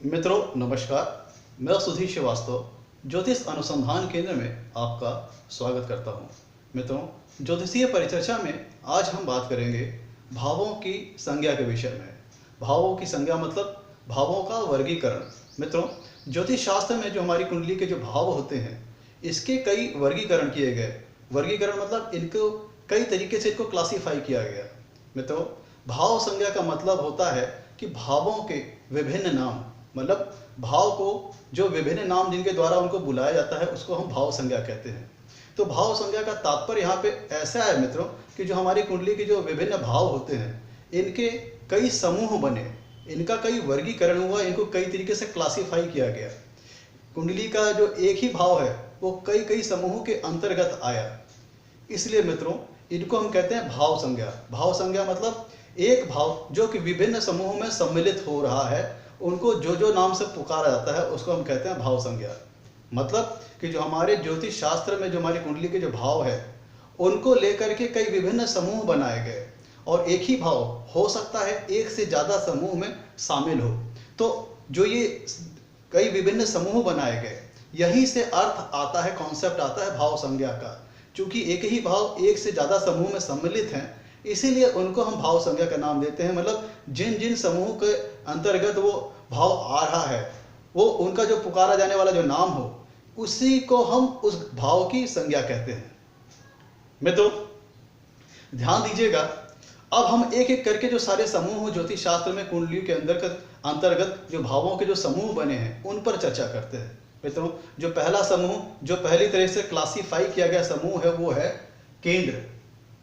मित्रों नमस्कार। मैं सुधीर श्रीवास्तव ज्योतिष अनुसंधान केंद्र में आपका स्वागत करता हूं। मित्रों, ज्योतिषीय परिचर्चा में आज हम बात करेंगे भावों की संज्ञा के विषय में। भावों की संज्ञा मतलब भावों का वर्गीकरण। मित्रों, ज्योतिष शास्त्र में जो हमारी कुंडली के जो भाव होते हैं, इसके कई वर्गीकरण किए गए। वर्गीकरण मतलब इनको कई तरीके से इनको क्लासीफाई किया गया। मित्रों, भाव संज्ञा का मतलब होता है कि भावों के विभिन्न नाम, मतलब भाव को जो विभिन्न नाम जिनके द्वारा उनको बुलाया जाता है उसको हम भाव संज्ञा कहते हैं। तो भाव संज्ञा का तात्पर्य यहाँ पे ऐसा है मित्रों कि जो हमारी कुंडली के जो विभिन्न भाव होते हैं, इनके कई समूह बने, इनका कई वर्गीकरण हुआ, इनको कई तरीके से क्लासीफाई किया गया। कुंडली का जो एक ही भाव है वो कई कई समूहों के अंतर्गत आया, इसलिए मित्रों इनको हम कहते हैं भाव संज्ञा। भाव संज्ञा मतलब एक भाव जो कि विभिन्न समूहों में सम्मिलित हो रहा है, उनको जो जो नाम से पुकारा जाता है उसको हम कहते हैं भाव संज्ञा। मतलब कि जो हमारे ज्योतिष शास्त्र में जो हमारी कुंडली के जो भाव है, उनको लेकर के कई विभिन्न समूह बनाए गए, और एक ही भाव हो सकता है एक से ज़्यादा समूह में शामिल हो। तो जो ये कई विभिन्न समूह बनाए गए, यहीं से अर्थ आता है, कॉन्सेप्ट आता है भाव संज्ञा का। चूँकि एक ही भाव एक से ज़्यादा समूह में सम्मिलित हैं, इसीलिए उनको हम भाव संज्ञा का नाम देते हैं। मतलब जिन जिन समूह के अंतर्गत वो भाव आ रहा है, वो उनका जो पुकारा जाने वाला जो नाम हो, उसी को हम उस भाव की संज्ञा कहते हैं। मित्रों ध्यान दीजिएगा, अब हम एक एक करके जो सारे समूह ज्योतिष शास्त्र में कुंडलियों के अंतर्गत जो भावों के जो समूह बने हैं उन पर चर्चा करते हैं। मित्रों, जो पहला समूह, जो पहली तरह से क्लासीफाई किया गया समूह है, वो है केंद्र।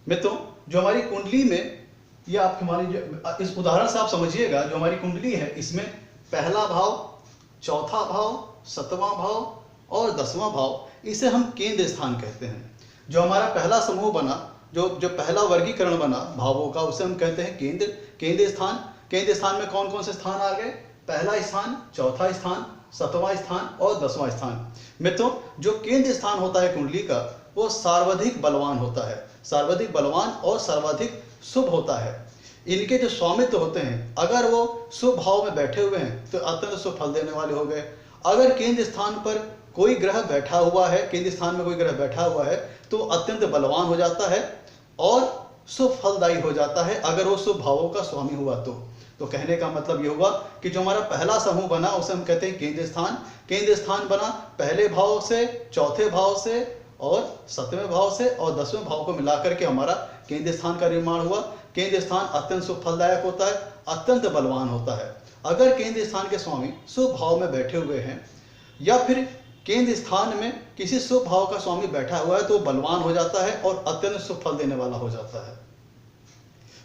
मित्रों, जो हमारी कुंडली में, ये आप हमारी इस उदाहरण से आप समझिएगा, जो हमारी कुंडली है इसमें पहला भाव, चौथा भाव, सातवां भाव और 10वां भाव, इसे हम केंद्र स्थान कहते हैं। जो हमारा पहला समूह बना, जो पहला वर्गीकरण बना भावों का, उसे हम कहते हैं केंद्र स्थान। केंद्र स्थान में कौन कौन से स्थान आ गए? पहला स्थान, चौथा स्थान, 7वां स्थान और 10वां स्थान। मित्रों, जो केंद्र स्थान होता है कुंडली का, वो सर्वाधिक बलवान होता है। सर्वाधिक बलवान और सर्वाधिक शुभ होता है। इनके जो स्वामित्व होते हैं, अगर वो शुभ भाव में बैठे हुए हैं तो अत्यंत शुभ फल देने वाले हो गए। अगर केंद्र स्थान पर कोई ग्रह बैठा हुआ है, केंद्र स्थान में कोई ग्रह बैठा हुआ है, तो अत्यंत बलवान हो जाता है और शुभ फलदायी हो जाता है, अगर वो शुभ भावों का स्वामी हुआ तो कहने का मतलब ये हुआ कि जो हमारा पहला समूह बना उसे हम कहते हैं केंद्र स्थान। केंद्र स्थान बना पहले भाव से, चौथे भाव से और 7वें भाव से और 10वें भाव को मिलाकर के हमारा केंद्र स्थान का निर्माण हुआ। केंद्र स्थान अत्यंत शुभ फलदायक होता है, अत्यंत बलवान होता है। अगर केंद्र स्थान के स्वामी शुभ भाव में बैठे हुए हैं, या फिर केंद्र स्थान में किसी शुभ भाव का स्वामी बैठा हुआ है, तो बलवान हो जाता है और अत्यंत शुभ फल देने वाला हो जाता है।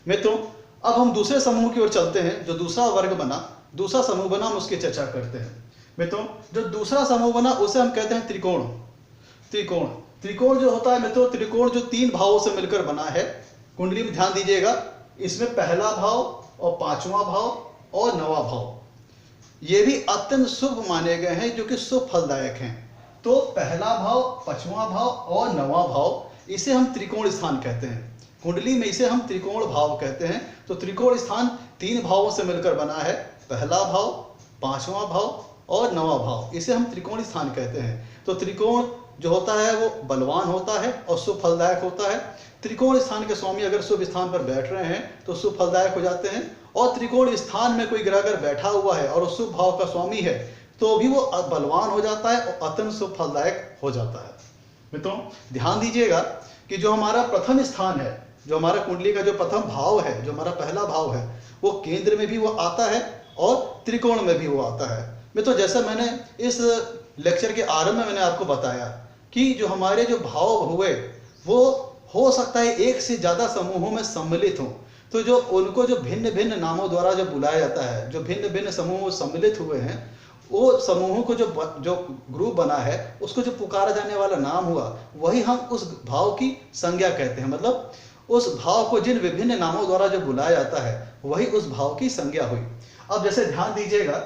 मित्रों, अब हम दूसरे समूह की ओर चलते हैं। जो दूसरा वर्ग बना, दूसरा समूह बना, हम उसकी चर्चा करते हैं। मित्रों, जो दूसरा समूह बना उसे हम कहते हैं त्रिकोण। त्रिकोण जो होता है मित्रों, त्रिकोण जो 3 भावों से मिलकर बना है। कुंडली में ध्यान दीजिएगा, इसमें पहला भाव और 5वां भाव और 9वां भाव, ये भी अत्यंत शुभ माने गए हैं, जो कि शुभ फलदायक हैं। तो पहला भाव, 5वां भाव और 9वां भाव, इसे हम त्रिकोण स्थान कहते हैं। कुंडली में इसे हम त्रिकोण भाव कहते हैं। तो त्रिकोण स्थान 3 भावों से मिलकर बना है, पहला भाव, 5वां भाव और 9वां भाव, इसे हम त्रिकोण स्थान कहते हैं। तो त्रिकोण जो होता है वो बलवान होता है और शुभ फलदायक होता है। त्रिकोण स्थान के स्वामी अगर शुभ स्थान पर बैठ रहे हैं तो शुभ फलदायक हो जाते हैं, और त्रिकोण स्थान में कोई ग्रह अगर बैठा हुआ है और शुभ भाव का स्वामी है तो भी वो बलवान हो जाता है और अत्यंत शुभ फलदायक हो जाता है। मित्रों ध्यान दीजिएगा कि जो हमारा प्रथम स्थान है, जो हमारा कुंडली का जो प्रथम भाव है, जो हमारा पहला भाव है, वो केंद्र में भी वो आता है और त्रिकोण में भी वो आता है। मित्रों, जैसा मैंने इस लेक्चर के आरंभ में मैंने आपको बताया कि जो हमारे जो भाव हुए वो हो सकता है एक से ज़्यादा समूहों में सम्मिलित हों। तो जो उनको जो भिन्न भिन्न नामों द्वारा जो बुलाया जाता है, जो भिन्न भिन्न समूहों में सम्मिलित हुए हैं, वो समूहों को जो ग्रुप बना है, उसको जो पुकारा जाने वाला नाम हुआ, वही हम उस भाव की संज्ञा कहते हैं। मतलब उस भाव को जिन विभिन्न नामों द्वारा जो बुलाया जाता है, वही उस भाव की संज्ञा हुई। अब जैसे ध्यान दीजिएगा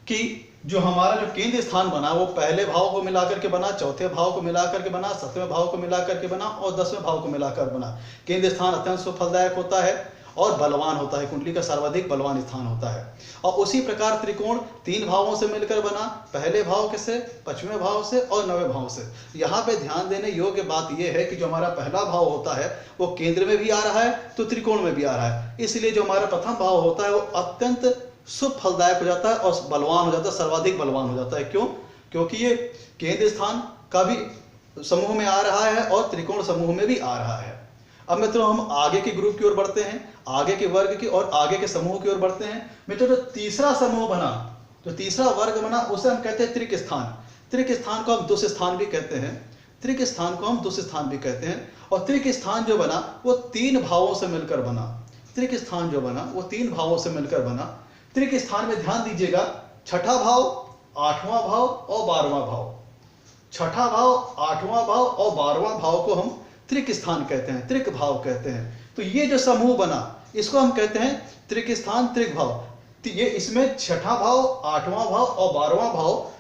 कि जो हमारा जो केंद्र स्थान बना, वो पहले भाव को मिलाकर के बना, चौथे भाव को मिलाकर के बना, 7वें भाव को मिलाकर के बना और 10वें भाव को मिलाकर बना। केंद्र स्थान अत्यंत शुभ फलदायक होता है और बलवान होता है, कुंडली का सर्वाधिक बलवान स्थान होता है। और उसी प्रकार त्रिकोण 3 भावों से मिलकर बना, पहले भाव से, 5वें भाव से और 9वें भाव से। यहाँ पे ध्यान देने योग्य बात यह है कि जो हमारा पहला भाव होता है वो केंद्र में भी आ रहा है तो त्रिकोण में भी आ रहा है, इसलिए जो हमारा प्रथम भाव होता है वो अत्यंत शुभ फलदायक हो जाता है और बलवान हो जाता है, सर्वाधिक बलवान हो जाता है। क्यों? क्योंकि ये केंद्र स्थान का भी समूह में आ रहा है और त्रिकोण समूह में भी आ रहा है। अब मित्रों हम आगे के ग्रुप की ओर बढ़ते हैं, आगे के वर्ग की और आगे के समूह की ओर बढ़ते हैं। मित्रों जो तीसरा समूह बना, जो तीसरा वर्ग बना, उसे हम कहते हैं त्रिक स्थान। त्रिक स्थान को हम दुस स्थान भी कहते हैं, त्रिक स्थान को हम दुस स्थान भी कहते हैं। और त्रिक स्थान जो बना वो 3 भावों से मिलकर बना, त्रिक स्थान जो बना वो 3 भावों से मिलकर बना। त्रिक स्थान में ध्यान दीजिएगा, छठा भाव, 8वां भाव और 12वां भाव। छठा भाव, 8वां भाव और 12वां भाव को हम त्रिक स्थान कहते हैं, त्रिक भाव कहते हैं। तो ये जो समूह बना इसको हम कहते हैं त्रिक स्थान, त्रिक भाव। ये इसमें छठा भाव, 8वां भाव और 12वां भाव,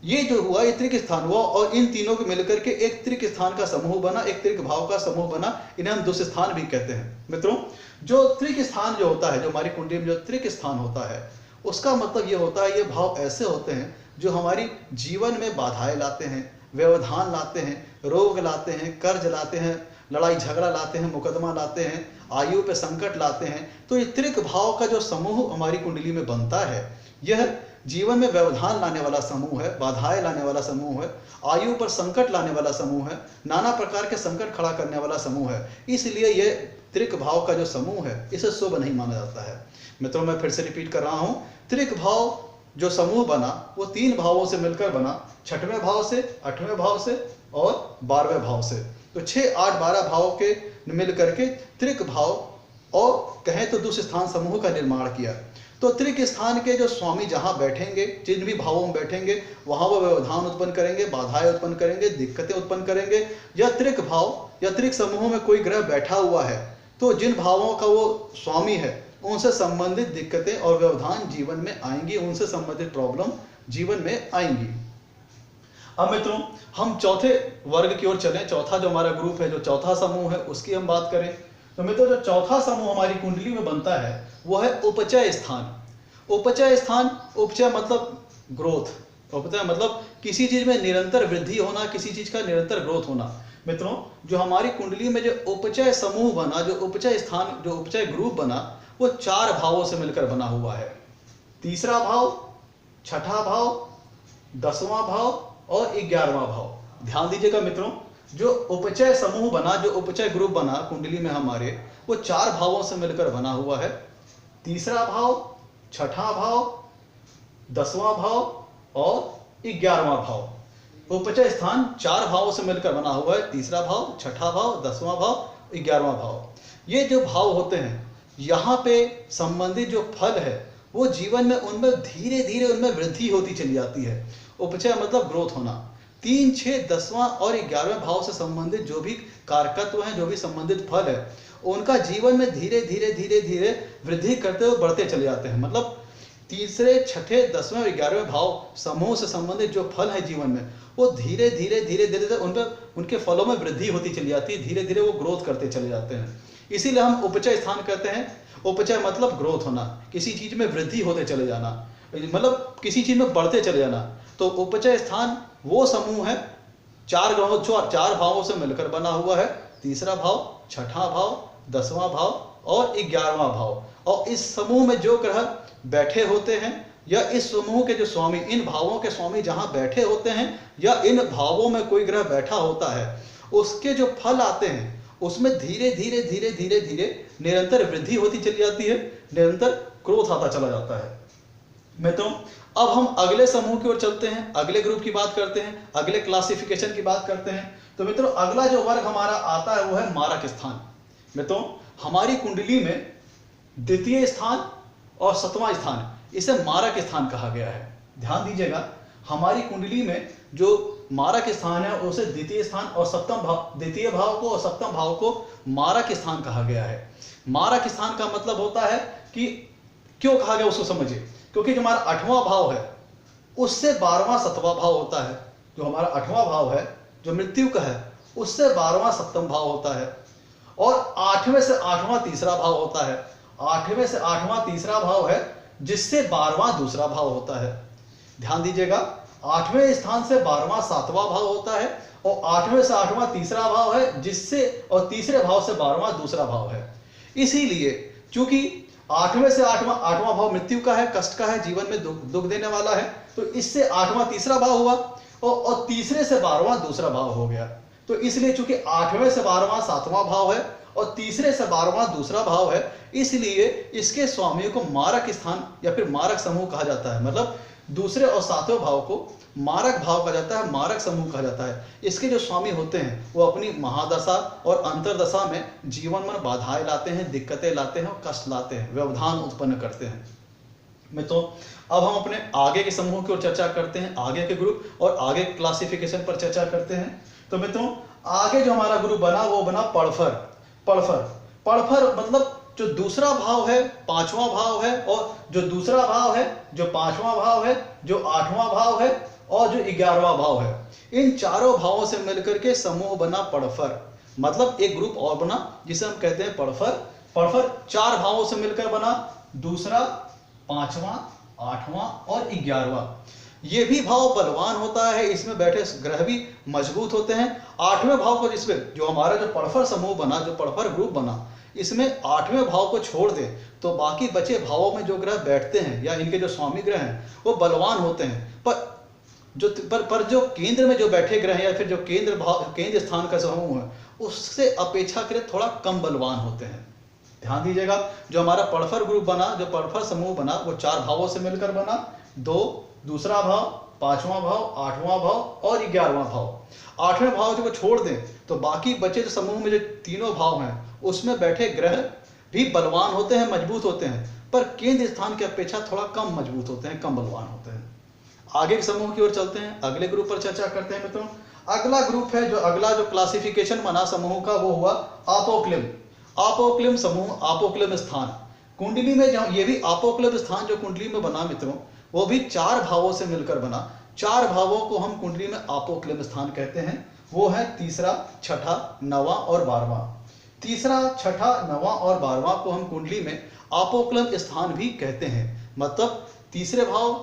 ये जो हुआ ये त्रिक स्थान हुआ और इन तीनों को मिलकर के एक त्रिक स्थान का समूह बना, एक त्रिक भाव का समूह बना। इन्हें हम दुस स्थान भी कहते हैं। मित्रों जो त्रिक स्थान जो होता है, जो हमारी कुंडली में जो त्रिक स्थान होता है, उसका मतलब ये होता है ये भाव ऐसे होते हैं जो हमारी जीवन में बाधाएं लाते हैं, व्यवधान लाते हैं, रोग लाते हैं, कर्ज लाते हैं, लड़ाई झगड़ा लाते हैं, मुकदमा लाते हैं, आयु पे संकट लाते हैं। तो ये त्रिक भाव का जो समूह हमारी कुंडली में बनता है, यह जीवन में व्यवधान लाने वाला समूह है, बाधाएं लाने वाला समूह है, आयु पर संकट लाने वाला समूह है, नाना प्रकार के संकट खड़ा करने वाला समूह है। इसलिए यह त्रिक भाव का जो समूह है इसे शुभ नहीं माना जाता है। मित्रों मैं फिर से रिपीट कर रहा हूं, त्रिक भाव जो समूह बना वो 3 भावों से मिलकर बना, 6वें भाव से, 8वें भाव से और 12वें भाव से। तो 6, 8, 12 भाव के मिलकर के त्रिक भाव और कहें तो दुस स्थान समूह का निर्माण किया। तो त्रिक स्थान के जो स्वामी जहां बैठेंगे, जिन भी भावों में बैठेंगे, वहां वो व्यवधान उत्पन्न करेंगे, बाधाएं उत्पन्न करेंगे, दिक्कतें उत्पन्न करेंगे। या त्रिक भाव या त्रिक समूह में कोई ग्रह बैठा हुआ है तो जिन भावों का वो स्वामी है उनसे संबंधित दिक्कतें और व्यवधान जीवन में आएंगी, उनसे संबंधित प्रॉब्लम जीवन में आएंगी। अब मित्रों हम चौथे वर्ग की ओर चलें, चौथा जो हमारा ग्रुप है, जो चौथा समूह है उसकी हम बात करें। तो मित्रों जो चौथा समूह हमारी कुंडली में बनता है वो है उपचय स्थान। उपचय स्थान, उपचय मतलब ग्रोथ, उपचय मतलब किसी चीज में निरंतर वृद्धि होना, किसी चीज का निरंतर ग्रोथ होना। मित्रों जो हमारी कुंडली में जो उपचय समूह बना, जो उपचय स्थान, जो उपचय ग्रुप बना, वो 4 भावों से मिलकर बना हुआ है। तीसरा भाव, छठा भाव, 10वां भाव और 11वां भाव। ध्यान दीजिएगा मित्रों, जो उपचय समूह बना, जो उपचय ग्रुप बना कुंडली में हमारे, वो 4 भावों से मिलकर बना हुआ है। तीसरा भाव, छठा भाव, 10वां भाव और 11वां भाव। उपचय स्थान 4 भावों से मिलकर बना हुआ है, तीसरा भाव, छठा भाव, 10वां भाव, 11वां भाव। ये जो भाव होते हैं यहाँ पे संबंधित जो फल है वो जीवन में उनमें धीरे धीरे उनमें वृद्धि होती चली जाती है। उपचय मतलब ग्रोथ होना। 3, 6, 10वां और 11वें भाव से संबंधित जो भी कारकत्व हैं, जो भी संबंधित फल है, उनका जीवन में धीरे धीरे धीरे धीरे वृद्धि करते हुए बढ़ते चले जाते हैं। मतलब तीसरे, छठे, 10वें और 11वें भाव समूह से संबंधित जो फल है जीवन में, वो धीरे धीरे धीरे धीरे उनके फलों में वृद्धि होती चली जाती है, धीरे धीरे वो ग्रोथ करते चले जाते हैं। इसीलिए हम उपचय स्थान कहते हैं। उपचय मतलब ग्रोथ होना, किसी चीज में वृद्धि होते चले जाना, मतलब किसी चीज में बढ़ते चले जाना। तो उपचय स्थान वो समूह है 4 ग्रहों, 4 भावों से मिलकर बना हुआ है। तीसरा भाव, छठा भाव, 10वां भाव और 11वां भाव। और इस समूह में जो ग्रह बैठे होते हैं या इस समूह के जो स्वामी, इन भावों के स्वामी जहां बैठे होते हैं या इन भावों में कोई ग्रह बैठा होता है, उसके जो फल आते हैं उसमें धीरे धीरे धीरे धीरे धीरे निरंतर वृद्धि होती चली जाती है, निरंतर ग्रोथ आता चला जाता है। मित्रों अब हम अगले समूह की ओर चलते हैं, अगले ग्रुप की बात करते हैं, अगले क्लासिफिकेशन की बात करते हैं। तो मित्रों अगला जो वर्ग हमारा आता है वो है मारक स्थान। मित्रों हमारी कुंडली में द्वितीय स्थान और 7वां स्थान, इसे मारक स्थान कहा गया है। ध्यान दीजिएगा, हमारी कुंडली में जो मारक स्थान है उसे द्वितीय स्थान और सप्तम भाव, द्वितीय भाव को और सप्तम भाव को मारक स्थान कहा गया है। मारक स्थान का मतलब होता है कि क्यों कहा गया उसको समझिए, क्योंकि जो हमारा 8वां भाव है उससे 12वां 7वां भाव होता है। जो हमारा 8वां भाव है जो मृत्यु का है उससे 12वां सप्तम भाव होता है और 8वें से 8वां तीसरा भाव होता है। 8वें से 8वां तीसरा भाव है, जिससे 12वां दूसरा भाव होता है। ध्यान दीजिएगा, 8वें स्थान से 12वां 7वां भाव होता है, और 8वें से 8वां तीसरा भाव है, जिससे और तीसरे भाव से 12वां दूसरा भाव है। इसीलिए चूंकि 8वें से 8वां भाव मृत्यु का है, कष्ट का है, जीवन में दुख देने वाला है, तो इससे 8वां तीसरा भाव हुआ और तीसरे से 12वां दूसरा भाव हो गया। तो इसलिए चूंकि 8वें से 12वां 7वां भाव है और तीसरे से 12वां दूसरा भाव है, इसलिए इसके स्वामियों को मारक स्थान या फिर मारक समूह कहा जाता है। मतलब दूसरे और 7वें भाव को मारक भाव कहा जाता है, मारक समूह कहा जाता है। इसके जो स्वामी होते हैं वो अपनी महादशा और अंतरदशा में जीवन में बाधाएं लाते हैं, दिक्कतें लाते हैं और कष्ट लाते हैं, व्यवधान उत्पन्न करते हैं। मित्रों, अब हम अपने आगे के समूह की ओर चर्चा करते हैं, आगे के ग्रुप और आगे क्लासिफिकेशन पर चर्चा करते हैं। तो मित्रों, आगे जो हमारा ग्रुप बना वो बना पड़फर। पड़फर मतलब जो दूसरा भाव है 5वां भाव है, और जो दूसरा भाव है जो 5वां भाव है, जो 8वां भाव है और जो 11वां भाव है, इन चारों भावों से मिलकर के समूह बना पड़फर। मतलब एक ग्रुप और बना जिसे हम कहते हैं पड़फर। पड़फर 4 भावों से मिलकर बना, दूसरा, 5वां, 8वां और 11वां। ये भी भाव बलवान होता है, इसमें बैठे ग्रह भी मजबूत होते हैं। 8वें भाव को जिसमें जो हमारा जो पड़फर समूह बना, जो पड़फर ग्रुप बना, इसमें 8वें भाव को छोड़ दें तो बाकी बचे भावों में जो ग्रह बैठते हैं या इनके जो स्वामी ग्रह हैं वो बलवान होते हैं, पर जो केंद्र में जो बैठे ग्रह हैं या फिर जो केंद्र स्थान का समूह है उससे अपेक्षाकृत थोड़ा कम बलवान होते हैं। ध्यान दीजिएगा, जो हमारा पड़फर ग्रुप बना, जो पड़फर समूह बना, वो 4 भावों से मिलकर बना, 2 दूसरा भाव, 5वां भाव, 8वां भाव और 11वां भाव। 8वें भाव जो छोड़ दें तो बाकी बचे जो समूह में जो तीनों भाव हैं उसमें बैठे ग्रह भी बलवान होते हैं, मजबूत होते हैं, पर केंद्र स्थान की अपेक्षा थोड़ा कम मजबूत होते हैं, कम बलवान होते हैं। आगे के समूह की ओर चलते हैं, अगले ग्रुप पर चर्चा करते हैं। मित्रों, अगला ग्रुप है, जो अगला जो क्लासिफिकेशन बना समूह का वो हुआ आपोक्लिम। आपोक्लिम समूह, आपोक्लिम स्थान कुंडली में, जहां ये भी आपोक्लिम स्थान जो कुंडली में बना मित्रों, वो भी 4 भावों से मिलकर बना। 4 भावों को हम कुंडली में आपोक्लिम स्थान कहते हैं। वो है तीसरा, छठा, 9वां और 12वां। तीसरा, छठा, 9वां और 12वां को हम कुंडली में आपोक्लिम स्थान भी कहते हैं। मतलब तीसरे भाव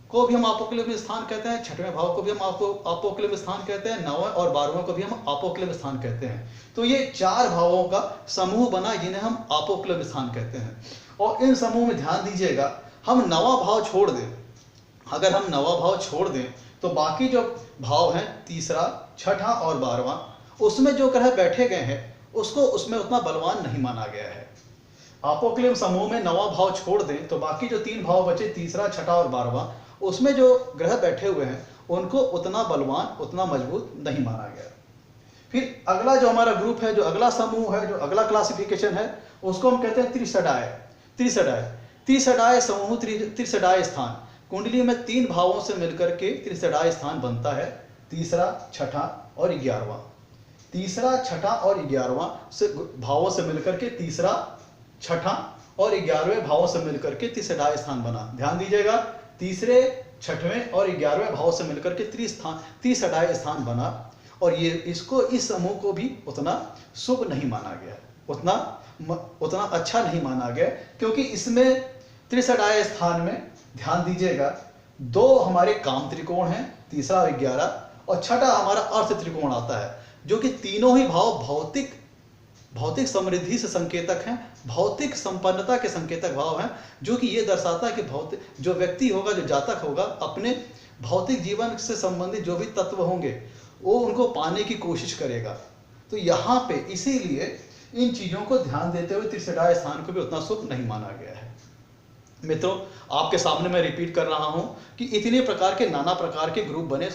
को भी हम आपोक्लिम स्थान कहते हैं, छठवें भाव को भी हम आपोक्लिम स्थान कहते हैं, 9वें और 12वें को भी हम आपोक्लिम स्थान कहते हैं। तो ये 4 भावों का समूह बना जिन्हें हम आपोक्लिम स्थान कहते हैं। और इन समूह में ध्यान दीजिएगा, हम 9वां भाव छोड़ दें, अगर हम 9वां भाव छोड़ दें तो बाकी जो भाव हैं तीसरा, छठा और 12वां, उसमें जो ग्रह बैठे गए हैं उसको उसमें उतना बलवान नहीं माना गया है। आपोक्लिम समूह में 9वां भाव छोड़ दें तो बाकी जो 3 भाव बचे, तीसरा, छठा और 12वां, उसमें जो ग्रह बैठे हुए हैं उनको उतना बलवान, उतना मजबूत नहीं माना गया। फिर अगला जो हमारा ग्रुप है, जो अगला समूह है, जो अगला क्लासिफिकेशन है, उसको हम कहते हैं त्रिसडाय। त्रिसडाय समूह, त्रिसडाय स्थान कुंडली में 3 भावों से मिलकर के त्रिसडाय स्थान बनता है, तीसरा, छठा और 11वां। तीसरा, छठा और 11वां से भावों से मिलकर के तीसरा, छठा और 11वें भावों से मिलकर के त्रिसडाय स्थान बना। ध्यान दीजिएगा, तीसरे, छठवें और 11वें भाव से मिलकर के त्रिसडाय स्थान बना। और ये इसको, इस समूह को भी उतना शुभ नहीं माना गया, उतना अच्छा नहीं माना गया, क्योंकि इसमें त्रिसडाय स्थान में ध्यान दीजिएगा 2 हमारे काम त्रिकोण हैं, तीसरा और 11, और छठा हमारा अर्थ त्रिकोण आता है, जो कि तीनों ही भाव भौतिक समृद्धि से संकेतक हैं, भौतिक संपन्नता के संकेतक भाव हैं, जो कि ये दर्शाता है कि जो व्यक्ति होगा, जो जातक होगा, अपने भौतिक जीवन से संबंधित जो भी तत्व होंगे वो उनको पाने की कोशिश करेगा। तो यहाँ पे इसीलिए इन चीज़ों को ध्यान देते हुए त्रिसडाय स्थान को भी उतना शुभ नहीं माना गया है। मित्रों, आपके सामने मैं रिपीट कर रहा हूं कि इतने प्रकार के, नाना प्रकार के ग्रुप बने,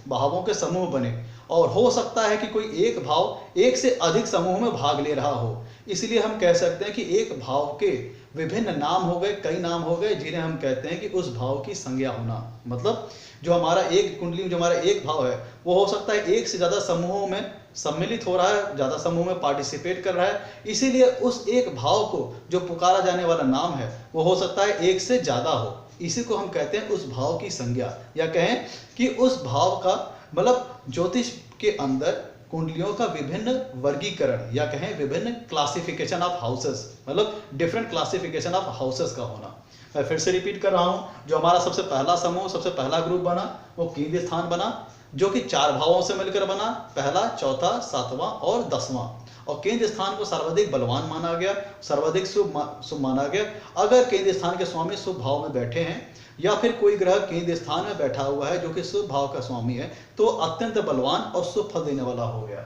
भावों के समूह बने, और हो सकता है कि कोई एक भाव एक से अधिक समूह में भाग ले रहा हो। इसलिए हम कह सकते हैं कि एक भाव के विभिन्न नाम हो गए, कई नाम हो गए, जिन्हें हम कहते हैं कि उस भाव की संज्ञा होना। मतलब जो हमारा एक कुंडली में जो हमारा एक भाव है वो हो सकता है एक से ज़्यादा समूहों में सम्मिलित हो रहा है, ज़्यादा समूह में पार्टिसिपेट कर रहा है, इसीलिए उस एक भाव को जो पुकारा जाने वाला नाम है वो हो सकता है एक से ज़्यादा हो। इसी को हम कहते हैं उस भाव की संज्ञा, या कहें कि उस भाव का, मतलब ज्योतिष के अंदर कुंडलियों का विभिन्न वर्गीकरण, या कहें विभिन्न क्लासिफिकेशन ऑफ हाउसेस, मतलब डिफरेंट क्लासिफिकेशन ऑफ हाउसेस का होना। मैं फिर से रिपीट कर रहा हूं, जो हमारा सबसे पहला समूह, सबसे पहला ग्रुप बना वो केंद्रीय स्थान बना, जो कि 4 भावों से मिलकर बना, पहला, चौथा, 7वां और 10वां। और केंद्र स्थान को सर्वाधिक बलवान माना गया, सर्वाधिक शुभ माना गया। अगर केंद्र स्थान के स्वामी शुभ भाव में बैठे हैं या फिर कोई ग्रह केंद्र स्थान में बैठा हुआ है जो कि शुभ भाव का स्वामी है, तो अत्यंत बलवान और शुभ फल देने वाला हो गया।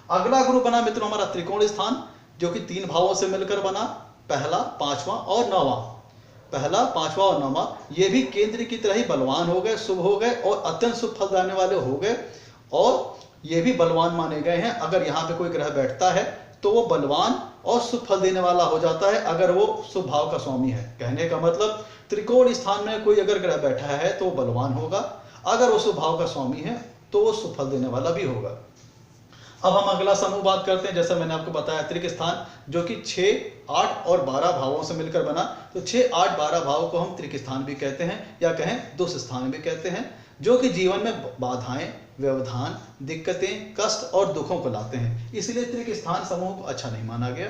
अगला ग्रुप बना मित्रों हमारा त्रिकोण स्थान, जो कि 3 भावों से मिलकर बना, पहला, 5वां और 9वां। पहला, 5वां और 9वां ये भी केंद्र की तरह ही बलवान हो गए, शुभ हो गए और अत्यंत शुभ फल देने वाले हो गए, और ये भी बलवान माने गए हैं। अगर यहाँ पे कोई ग्रह बैठता है तो वो बलवान और शुभ फल देने वाला हो जाता है अगर वो शुभ भाव का स्वामी है। कहने का मतलब त्रिकोण स्थान में कोई अगर ग्रह बैठा है तो वो बलवान होगा, अगर वो शुभ भाव का स्वामी है तो वो शुभ फल देने वाला भी होगा। अब हम अगला समूह बात करते हैं। जैसा मैंने आपको बताया त्रिक स्थान, जो कि 6, 8 और 12 भावों से मिलकर बना, तो 6, 8, 12 भाव को हम त्रिक स्थान भी कहते हैं या कहें दुष्ट स्थान भी कहते हैं, जो कि जीवन में बाधाएं, व्यवधान, दिक्कतें, कष्ट और दुखों को लाते हैं। इसलिए त्रिक स्थान समूह को अच्छा नहीं माना गया।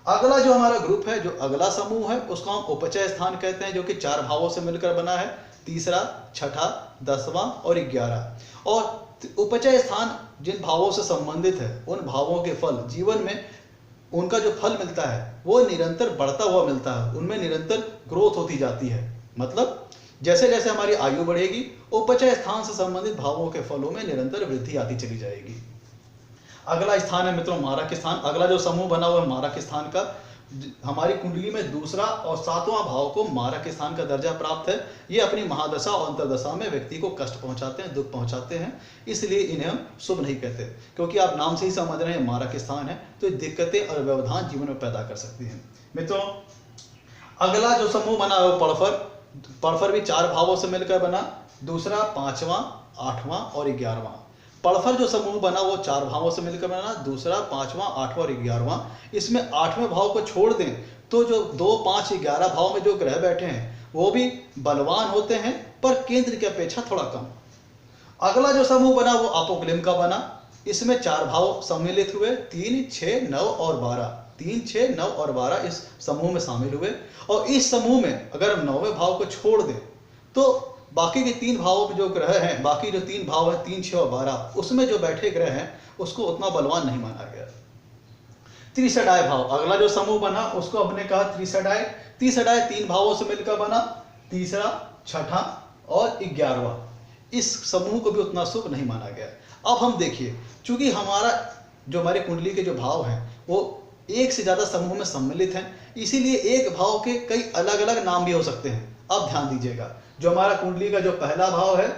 अगला जो हमारा ग्रुप है, जो अगला समूह है, उसको हम उपचय स्थान कहते हैं, जो कि 4 भावों से मिलकर बना है, तीसरा, छठा, 10वां और 11। और उपचय स्थान जिन भावों से संबंधित है, उन भावों के फल जीवन में उनका जो फल मिलता है वो निरंतर बढ़ता हुआ मिलता है, उनमें निरंतर ग्रोथ होती जाती है। मतलब जैसे जैसे हमारी आयु बढ़ेगी, उपचय स्थान से संबंधित भावों के फलों में निरंतर वृद्धि आती चली जाएगी। अगला स्थान है मित्रों मारक स्थान। अगला जो समूह बना हुआ है मारक स्थान का, हमारी कुंडली में दूसरा और 7वां भाव को मारक स्थान का दर्जा प्राप्त है। ये अपनी महादशा और अंतर्दशा में व्यक्ति को कष्ट पहुंचाते हैं, दुख पहुंचाते हैं, इसलिए इन्हें हम शुभ नहीं कहते, क्योंकि आप नाम से ही समझ रहे हैं मारक स्थान है, तो दिक्कतें और व्यवधान जीवन में पैदा कर सकती हैं। मित्रों अगला जो समूह बना है वो पड़फर। पड़फर भी 4 भावों से मिलकर बना, दूसरा, 5वां, 8वां और 11वां। पड़फर जो समूह बना वो 4 भावों से मिलकर बना, दूसरा, 5वां, 8वां और 11वां। इसमें 8वें भाव को छोड़ दें तो जो 2, 5, 11 भाव में जो ग्रह बैठे हैं वो भी बलवान होते हैं, पर केंद्र की अपेक्षा थोड़ा कम। अगला जो समूह बना वो अपोक्लिम का बना। इसमें 4 भाव सम्मिलित हुए, 3, 6, 9 और 12। 3, 6, 9 और 12 इस समूह में शामिल हुए। और इस समूह में अगर हम 9वें भाव को छोड़ दें तो बाकी के 3 भावों में जो ग्रह हैं, बाकी जो 3 भाव हैं, 3, 6 और 12, उसमें जो बैठे ग्रह हैं उसको उतना बलवान नहीं माना गया। त्रिसडाय भाव, अगला जो समूह बना उसको हमने कहा त्रिसडाय। त्रिसडाय 3 भावों से मिलकर बना, तीसरा, छठा और 11वां। इस समूह को भी उतना शुभ नहीं माना गया। अब हम देखिए, चूंकि जो हमारे कुंडली के जो भाव हैं वो एक से ज्यादा समूह में सम्मिलित हैं, इसीलिए एक भाव के कई अलग अलग नाम भी हो सकते हैं। अब ध्यान दीजिएगा, जो हमारा कुंडली का जो पहला भाव है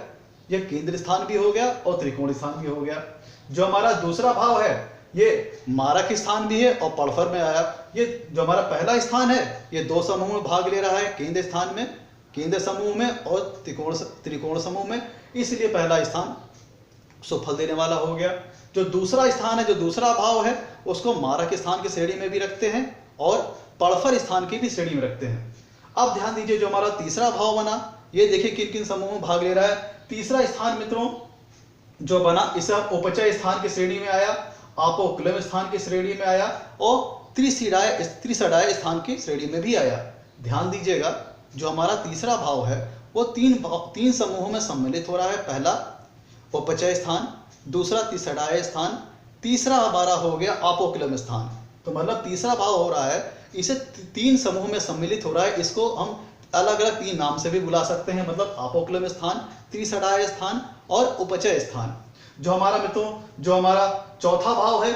ये केंद्र स्थान भी हो गया और त्रिकोण स्थान भी हो गया। जो हमारा दूसरा भाव है ये मारक स्थान भी है और पड़फर में आया। ये जो हमारा पहला स्थान है ये 2 समूह में भाग ले रहा है, केंद्र स्थान में, केंद्र समूह में और त्रिकोण समूह में, इसलिए पहला स्थान शुभ फल देने वाला हो गया। जो दूसरा स्थान है, जो दूसरा भाव है, उसको मारक स्थान की श्रेणी में भी रखते हैं और पड़फर स्थान की भी श्रेणी में रखते हैं। अब ध्यान दीजिए, जो हमारा तीसरा भाव बना, ये देखिए किन किन समूह में भाग ले रहा है। तीसरा स्थान मित्रों जो बना, इसे उपचय स्थान की श्रेणी में आया, अपोक्लिम स्थान की श्रेणी में आया और त्रिसडाय स्थान की श्रेणी में भी आया। ध्यान दीजिएगा, जो हमारा तीसरा भाव है वो 3 समूहों में सम्मिलित हो रहा है। पहला उपचय स्थान, दूसरा त्रिसडाय स्थान, तीसरा हमारा हो गया अपोक्लिम स्थान। तो मतलब तीसरा भाव हो रहा है, इसे 3 समूह में सम्मिलित हो रहा है। इसको हम अलग अलग 3 नाम से भी बुला सकते हैं, मतलब अपोक्लिम स्थान, त्रिसडाय स्थान और उपचय स्थान। जो हमारा मित्रों जो हमारा चौथा भाव है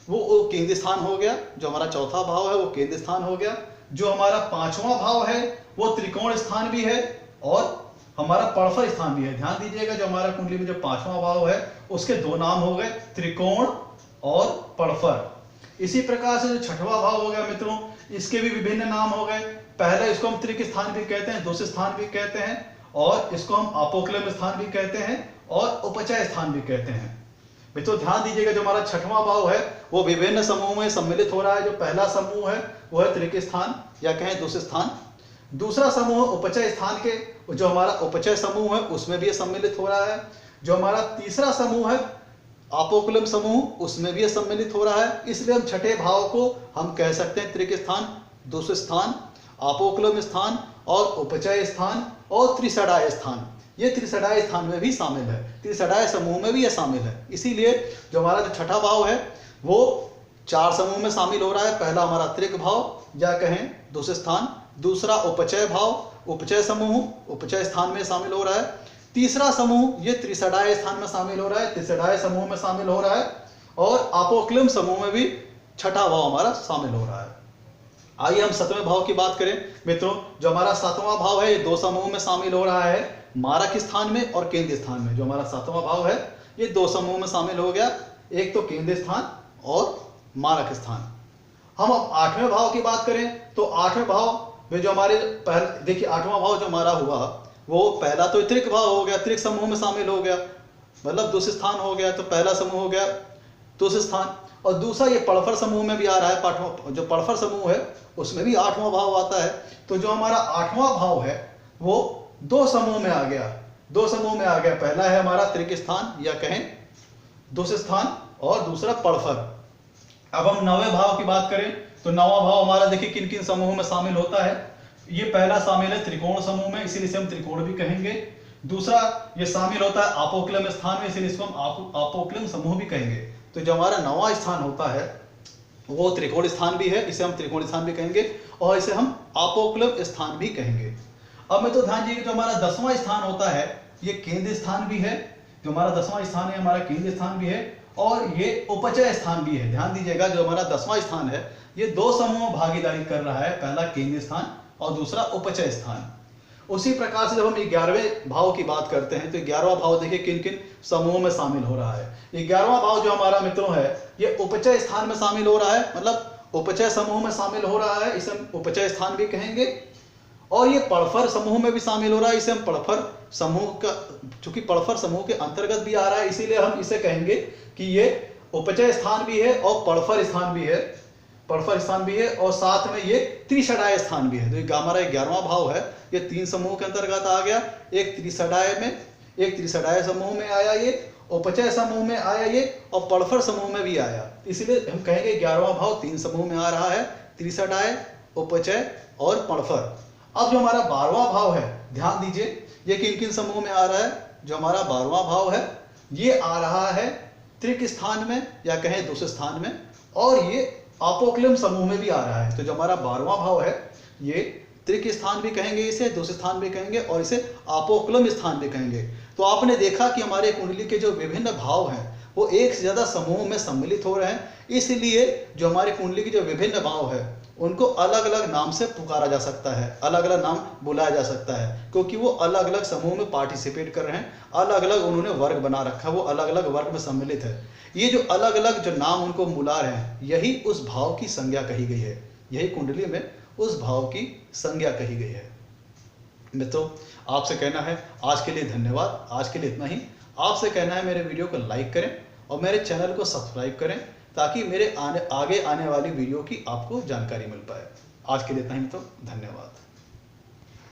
वो केंद्र स्थान हो गया। जो हमारा चौथा भाव है वो केंद्र स्थान हो गया। जो हमारा 5वां भाव है वो त्रिकोण स्थान भी है और हमारा पड़फर स्थान भी है। ध्यान दीजिएगा, जो हमारा कुंडली में जो 5वां भाव है उसके 2 नाम हो गए, त्रिकोण और पड़फर। इसी प्रकार से जो 6वां भाव हो गया मित्रों, इसके भी विभिन्न नाम हो गए। पहले इसको हम त्रिक स्थान भी कहते हैं, दुष्ट स्थान भी कहते हैं, और इसको हम अपोक्लिम स्थान भी कहते हैं और उपचय स्थान भी कहते हैं। मित्रों ध्यान दीजिएगा, जो हमारा 6वां भाव है वो विभिन्न समूहों में सम्मिलित हो रहा है। जो पहला समूह है वो है त्रिक स्थान या कहें दुष्ट स्थान। दूसरा समूह उपचय स्थान के, जो हमारा उपचय समूह है उसमें भी सम्मिलित हो रहा है। जो हमारा तीसरा समूह है अपोक्लिम समूह, उसमें भी ये सम्मिलित हो रहा है। इसलिए हम छठे भाव को हम कह सकते हैं त्रिक स्थान, दुष्ट स्थान, अपोक्लिम स्थान और उपचय स्थान और त्रिसडाय स्थान। ये त्रिसडाय स्थान में भी शामिल है, त्रिसडाय समूह में भी ये शामिल है। इसीलिए जो हमारा जो छठा भाव है वो 4 समूह में शामिल हो रहा है। पहला हमारा त्रिक भाव या कहें दुष्ट स्थान, दूसरा उपचय भाव, उपचय समूह उपचय स्थान में शामिल हो रहा है। तीसरा समूह ये त्रिसडाय स्थान में शामिल हो रहा है, त्रिसडाय समूह में शामिल हो रहा है। और अपोक्लिम समूह में भी छठा भाव हमारा शामिल हो रहा है। आइए हम 7वें भाव की बात करें मित्रों। जो हमारा 7वां भाव है ये 2 समूह में शामिल हो रहा है, मारक स्थान में और केंद्र स्थान में। जो हमारा 7वां भाव है ये 2 समूह में शामिल हो गया, एक तो केंद्र स्थान और मारक स्थान। हम अब 8वें भाव की बात करें तो 8वें भाव में जो हमारे देखिए 8वां भाव जो हमारा हुआ वो पहला तो त्रिक भाव हो गया, त्रिक समूह में शामिल हो गया, मतलब दुष्ट स्थान हो गया, तो पहला समूह हो गया दुष्ट स्थान। और दूसरा ये पड़फर समूह में भी आ रहा है, जो पड़फर समूह है उसमें भी 8वां भाव आता है। तो जो हमारा 8वां भाव है वो 2 समूह में आ गया, 2 समूह में आ गया। पहला है हमारा त्रिक स्थान या कहें दुष्ट स्थान और दूसरा पड़फर। अब हम 9वें भाव की बात करें तो 9वां भाव हमारा देखिए किन किन समूहों में शामिल होता है। ये पहला शामिल है त्रिकोण समूह में, इसीलिए इसे हम त्रिकोण भी कहेंगे। दूसरा ये शामिल होता है अपोक्लिम स्थान में, इसीलिए इसको हम अपोक्लिम समूह भी कहेंगे। तो जो हमारा 9वां स्थान होता है वो त्रिकोण स्थान भी है, इसे हम त्रिकोण स्थान भी कहेंगे और इसे हम अपोक्लिम स्थान भी कहेंगे। अब मैं तो ध्यान दीजिए जो हमारा 10वां स्थान होता है ये केंद्र स्थान भी है। जो हमारा 10वां स्थान है हमारा केंद्र स्थान भी है और ये उपचय स्थान भी है। ध्यान दीजिएगा जो हमारा 10वां स्थान है ये 2 समूह भागीदारी कर रहा है, पहला केंद्र स्थान और दूसरा उपचय स्थान। उसी प्रकार से जब हम 11वें भाव की बात करते हैं तो 11वां भाव देखिए किन किन समूहों में शामिल हो रहा है। 11वां भाव जो हमारा मित्रों है ये उपचय स्थान में शामिल हो रहा है, मतलब उपचय समूह में शामिल हो रहा है, इसे हम उपचय स्थान भी कहेंगे। और ये पड़फर समूह में भी शामिल हो रहा है, इसे हम पड़फर समूह का, चूंकि पड़फर समूह के अंतर्गत भी आ रहा है इसीलिए हम इसे कहेंगे कि ये उपचय स्थान भी है और पड़फर स्थान भी है, पड़फर स्थान भी है और साथ में ये त्रिसडाय स्थान भी है। तो हमारा 11वां भाव है ये 3 समूह के अंतर्गत आ गया, एक त्रिसडाय में, एक त्रिसडाय समूह में आया ये, उपचय समूह में आया ये और पड़फर समूह में भी आया। इसलिए हम कहेंगे 11वां भाव 3 समूह में आ रहा है, त्रिसडाय, उपचय और पड़फर। अब जो हमारा 12वां भाव है ध्यान दीजिए ये किन किन समूह में आ रहा है। जो हमारा 12वां भाव है ये आ रहा है त्रिक स्थान में या कहें दुष्ट स्थान में और ये अपोक्लिम समूह में भी आ रहा है। तो जो हमारा 12वां भाव है ये त्रिक स्थान भी कहेंगे, इसे दुष्ट स्थान भी कहेंगे और इसे अपोक्लिम स्थान भी कहेंगे। तो आपने देखा कि हमारे कुंडली के जो विभिन्न भाव हैं वो एक से ज्यादा समूह में सम्मिलित हो रहे हैं, इसलिए जो हमारे कुंडली के जो विभिन्न भाव है उनको अलग अलग नाम से पुकारा जा सकता है, अलग अलग नाम बुलाया जा सकता है, क्योंकि वो अलग अलग समूह में पार्टिसिपेट कर रहे हैं, अलग अलग उन्होंने वर्ग बना रखा है, वो अलग अलग वर्ग में सम्मिलित है। ये जो अलग अलग जो नाम उनको बुला रहे हैं यही उस भाव की संज्ञा कही गई है, यही कुंडली में उस भाव की संज्ञा कही गई है। मित्रों आपसे कहना है आज के लिए धन्यवाद, आज के लिए इतना ही। आपसे कहना है मेरे वीडियो को लाइक करें और मेरे चैनल को सब्सक्राइब करें ताकि मेरे आगे आने वाली वीडियो की आपको जानकारी मिल पाए। आज के लिए इतना ही मित्रों, धन्यवाद।